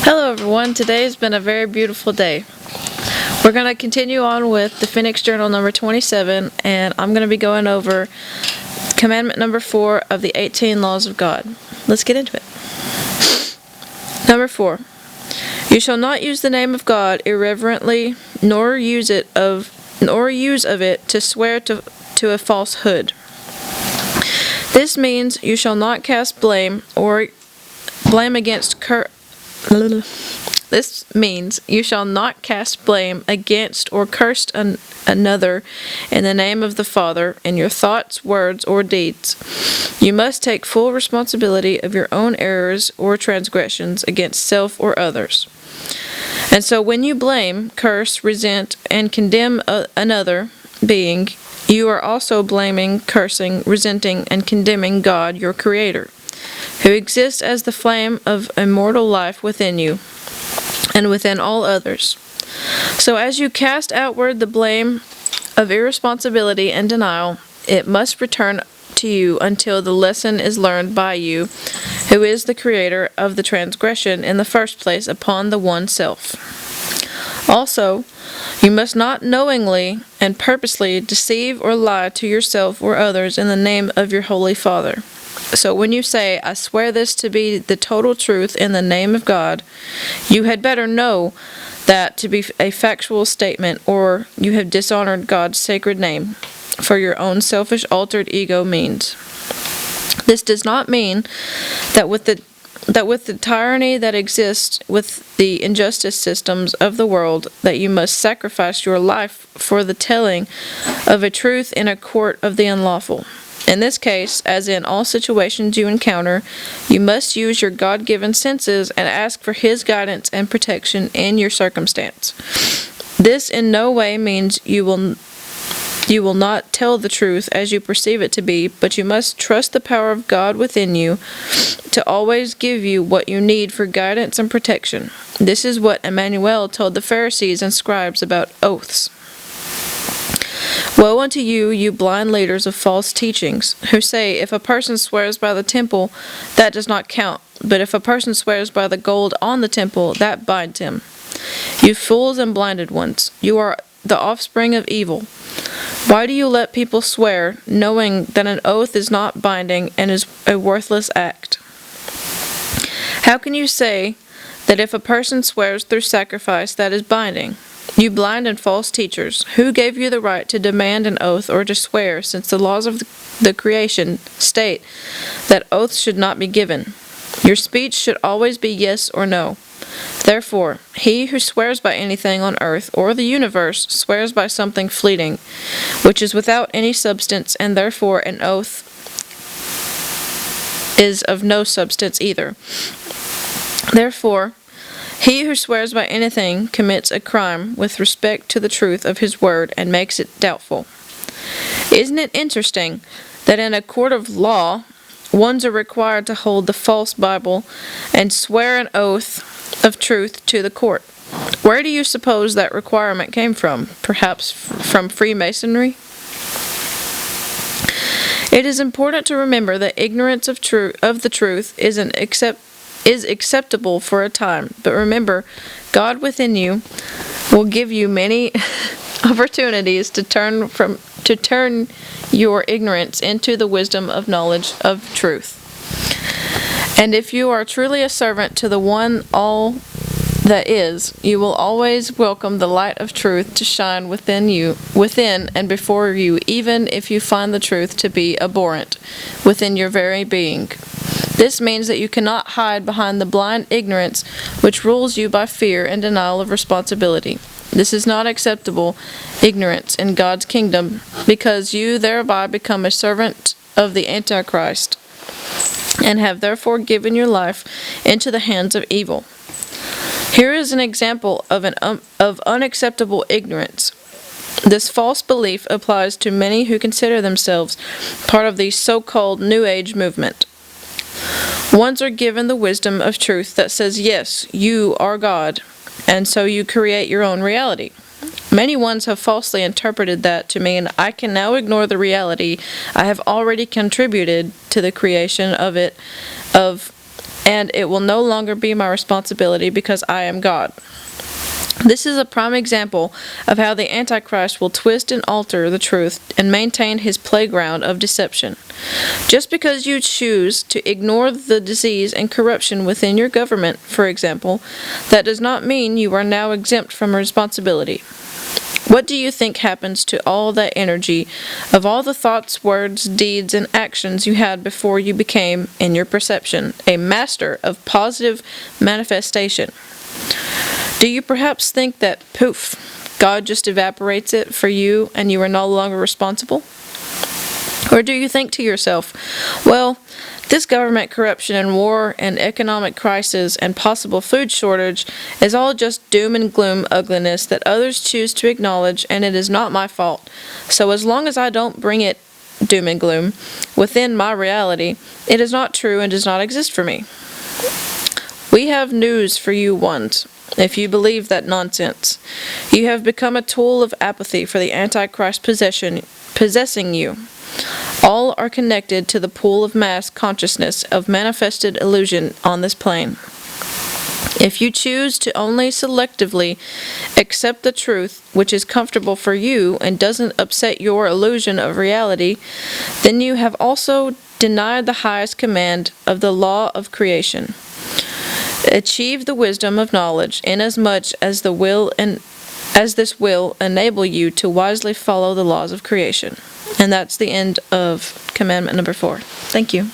Hello everyone, today has been a very beautiful day. We're going to continue on with the Phoenix Journal number 27, and I'm going to be going over commandment number 4 of the 18 laws of God. Let's get into it. Number 4. You shall not use the name of God irreverently, nor use of it to swear to a falsehood. This means you shall not cast blame against This means you shall not cast blame against or curse another in the name of the Father in your thoughts, words, or deeds. You must take full responsibility of your own errors or transgressions against self or others. And so when you blame, curse, resent, and condemn another being, you are also blaming, cursing, resenting, and condemning God, your Creator, who exists as the flame of immortal life within you and within all others. So as you cast outward the blame of irresponsibility and denial, it must return to you until the lesson is learned by you, who is the creator of the transgression in the first place upon the one self. Also, you must not knowingly and purposely deceive or lie to yourself or others in the name of your Holy Father. So when you say, I swear this to be the total truth in the name of God, you had better know that to be a factual statement, or you have dishonored God's sacred name for your own selfish altered ego means. This does not mean that with the tyranny that exists with the injustice systems of the world, that you must sacrifice your life for the telling of a truth in a court of the unlawful. In this case, as in all situations you encounter, you must use your God-given senses and ask for His guidance and protection in your circumstance. This in no way means you will not tell the truth as you perceive it to be, but you must trust the power of God within you to always give you what you need for guidance and protection. This is what Emmanuel told the Pharisees and scribes about oaths. Woe unto you, you blind leaders of false teachings, who say, if a person swears by the temple, that does not count, but if a person swears by the gold on the temple, that binds him. You fools and blinded ones, you are the offspring of evil. Why do you let people swear, knowing that an oath is not binding and is a worthless act? How can you say that if a person swears through sacrifice, that is binding? You blind and false teachers, who gave you the right to demand an oath or to swear, since the laws of the creation state that oaths should not be given? Your speech should always be yes or no. Therefore, he who swears by anything on earth or the universe swears by something fleeting, which is without any substance, and therefore an oath is of no substance either. Therefore, he who swears by anything commits a crime with respect to the truth of his word and makes it doubtful. Isn't it interesting that in a court of law, ones are required to hold the false Bible and swear an oath of truth to the court? Where do you suppose that requirement came from? Perhaps from Freemasonry? It is important to remember that ignorance of the truth is acceptable for a time, but remember, God within you will give you many opportunities to turn your ignorance into the wisdom of knowledge of truth. And if you are truly a servant to the one all that is, you will always welcome the light of truth to shine within and before you, even if you find the truth to be abhorrent within your very being. This means that you cannot hide behind the blind ignorance which rules you by fear and denial of responsibility. This is not acceptable ignorance in God's kingdom, because you thereby become a servant of the Antichrist, and have therefore given your life into the hands of evil. Here is an example of unacceptable ignorance. This false belief applies to many who consider themselves part of the so-called New Age movement. Ones are given the wisdom of truth that says, yes, you are God, and so you create your own reality. Many ones have falsely interpreted that to mean, I can now ignore the reality I have already contributed to the creation of and it will no longer be my responsibility because I am God. This is a prime example of how the Antichrist will twist and alter the truth and maintain his playground of deception. Just because you choose to ignore the disease and corruption within your government, for example, that does not mean you are now exempt from responsibility. What do you think happens to all that energy of all the thoughts, words, deeds, and actions you had before you became, in your perception, a master of positive manifestation? Do you perhaps think that, poof, God just evaporates it for you and you are no longer responsible? Or do you think to yourself, well, this government corruption and war and economic crisis and possible food shortage is all just doom and gloom ugliness that others choose to acknowledge, and it is not my fault. So as long as I don't bring it, doom and gloom, within my reality, it is not true and does not exist for me. We have news for you ones. If you believe that nonsense, you have become a tool of apathy for the Antichrist possessing you. All are connected to the pool of mass consciousness of manifested illusion on this plane. If you choose to only selectively accept the truth which is comfortable for you and doesn't upset your illusion of reality, then you have also denied the highest command of the law of creation. Achieve the wisdom of knowledge, inasmuch as this will enable you to wisely follow the laws of creation. And that's the end of commandment number 4. Thank you.